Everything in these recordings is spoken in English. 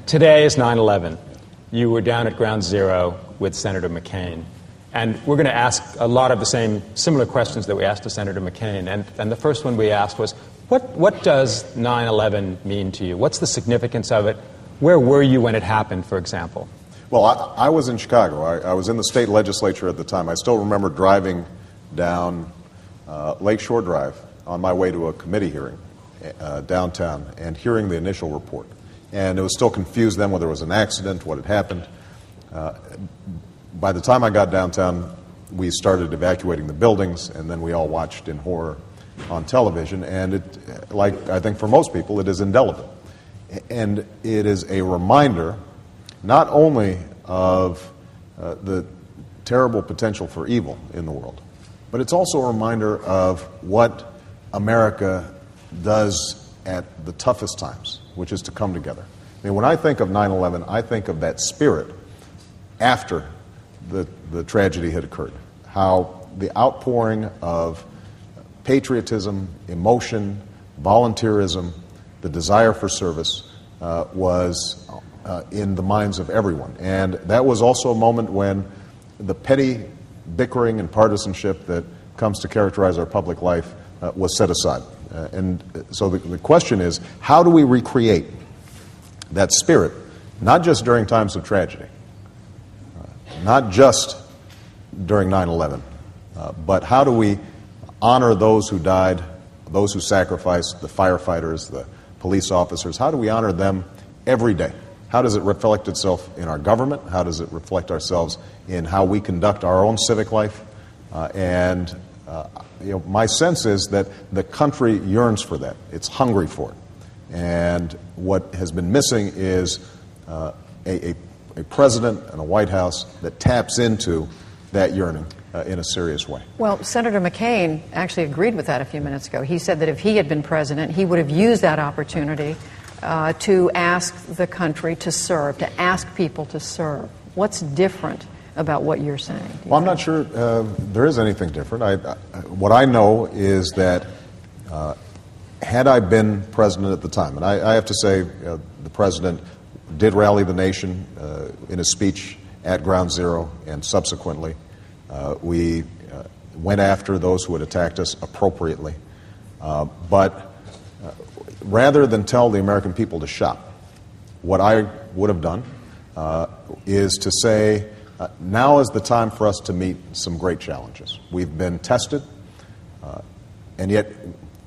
Today is 9/11. You were down at Ground Zero with Senator McCain. And we're going to ask a lot of the same similar questions that we asked to Senator McCain. And the first one we asked was, what does 9/11 mean to you? What's the significance of it? Where were you when it happened, for example? Well, I was in Chicago. I was in the state legislature at the time. I still remember driving down Lakeshore Drive on my way to a committee hearing downtown and hearing the initial report. And it was still confused then whether it was an accident, what had happened. By the time I got downtown, we started evacuating the buildings, and then we all watched in horror on television. And it, like I think for most people, it is indelible. And it is a reminder not only of the terrible potential for evil in the world, but it's also a reminder of what America does at the toughest times, which is to come together. I mean, when I think of 9/11, I think of that spirit after the tragedy had occurred, how the outpouring of patriotism, emotion, volunteerism, the desire for service was in the minds of everyone. And that was also a moment when the petty bickering and partisanship that comes to characterize our public life was set aside. And so the question is, how do we recreate that spirit, not just during times of tragedy, not just during 9/11, but how do we honor those who died, those who sacrificed, the firefighters, the police officers? How do we honor them every day? How does it reflect itself in our government? How does it reflect ourselves in how we conduct our own civic life? My sense is that the country yearns for that. It's hungry for it. And what has been missing is a president and a White House that taps into that yearning in a serious way. Well, Senator McCain actually agreed with that a few minutes ago. He said that if he had been president, he would have used that opportunity to ask the country to serve, to ask people to serve. What's different about what you're saying? Well, I'm not sure there is anything different. What I know is that had I been president at the time, and I have to say the president did rally the nation in a speech at Ground Zero, and subsequently we went after those who had attacked us appropriately. But rather than tell the American people to shop, what I would have done is to say, now is the time for us to meet some great challenges. We've been tested, and yet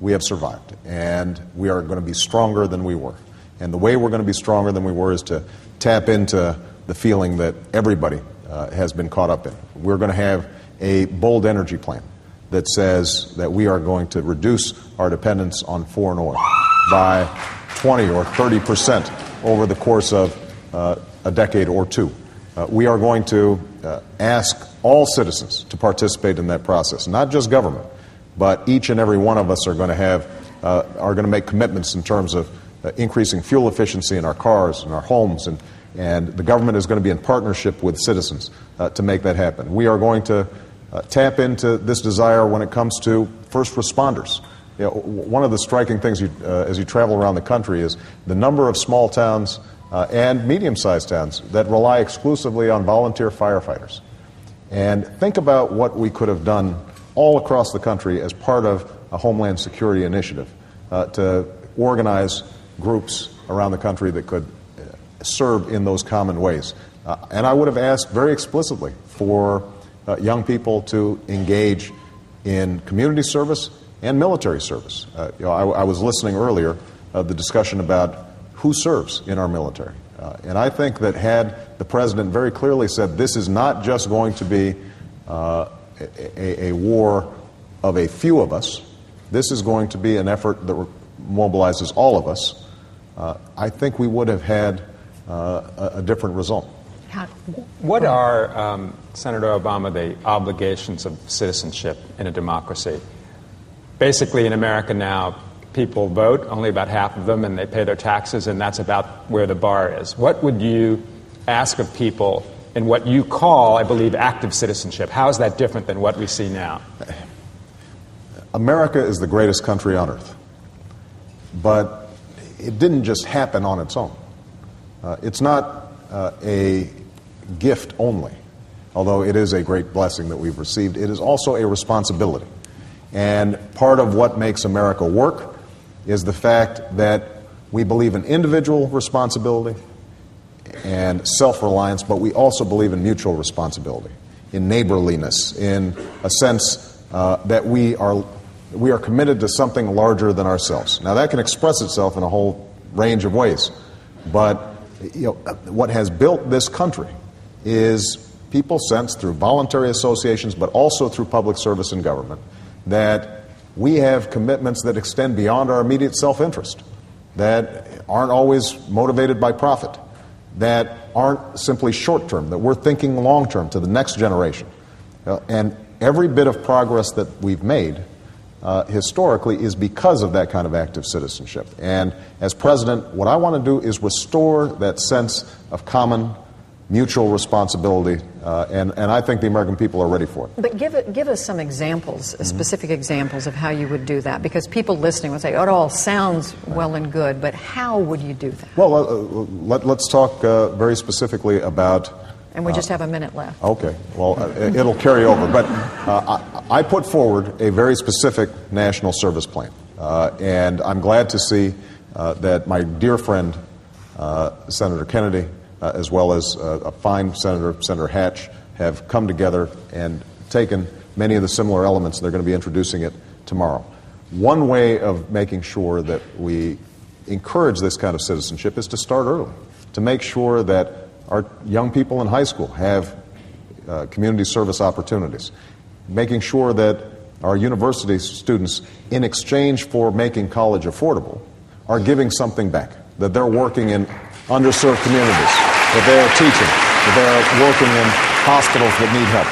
we have survived, and we are going to be stronger than we were. And the way we're going to be stronger than we were is to tap into the feeling that everybody has been caught up in. We're going to have a bold energy plan that says that we are going to reduce our dependence on foreign oil by 20 or 30% over the course of a decade or two. We are going to ask all citizens to participate in that process, not just government, but each and every one of us are going to make commitments in terms of increasing fuel efficiency in our cars and our homes, and the government is going to be in partnership with citizens to make that happen. We are going to tap into this desire when it comes to first responders. You know, one of the striking things as you travel around the country is the number of small towns and medium-sized towns that rely exclusively on volunteer firefighters. And think about what we could have done all across the country as part of a Homeland Security initiative to organize groups around the country that could serve in those common ways. And I would have asked very explicitly for young people to engage in community service and military service. I was listening earlier the discussion about who serves in our military. And I think that had the president very clearly said this is not just going to be a war of a few of us, this is going to be an effort that mobilizes all of us, I think we would have had a different result. What are, Senator Obama, the obligations of citizenship in a democracy? Basically, in America now, people vote, only about half of them, and they pay their taxes, and that's about where the bar is. What would you ask of people in what you call, I believe, active citizenship? How is that different than what we see now? America is the greatest country on earth, but it didn't just happen on its own. it's not a gift only, although it is a great blessing that we've received. It is also a responsibility. And part of what makes America work is the fact that we believe in individual responsibility and self-reliance, but we also believe in mutual responsibility, in neighborliness, in a sense that we are committed to something larger than ourselves. Now, that can express itself in a whole range of ways, but what has built this country is people sense through voluntary associations, but also through public service and government, that we have commitments that extend beyond our immediate self-interest, that aren't always motivated by profit, that aren't simply short-term, that we're thinking long-term to the next generation. And every bit of progress that we've made historically is because of that kind of active citizenship. And as president, what I want to do is restore that sense of common mutual responsibility, and I think the American people are ready for it. But give us some examples, specific examples of how you would do that, because people listening would say, oh, it all sounds well and good, but how would you do that? Well, let's talk very specifically about... And we just have a minute left. Okay. Well, it'll carry over. But I put forward a very specific national service plan, and I'm glad to see that my dear friend, Senator Kennedy, as well as a fine Senator, Senator Hatch, have come together and taken many of the similar elements. They're going to be introducing it tomorrow. One way of making sure that we encourage this kind of citizenship is to start early, to make sure that our young people in high school have community service opportunities, making sure that our university students, in exchange for making college affordable, are giving something back, that they're working in underserved communities, that they are teaching, that they are working in hospitals that need help.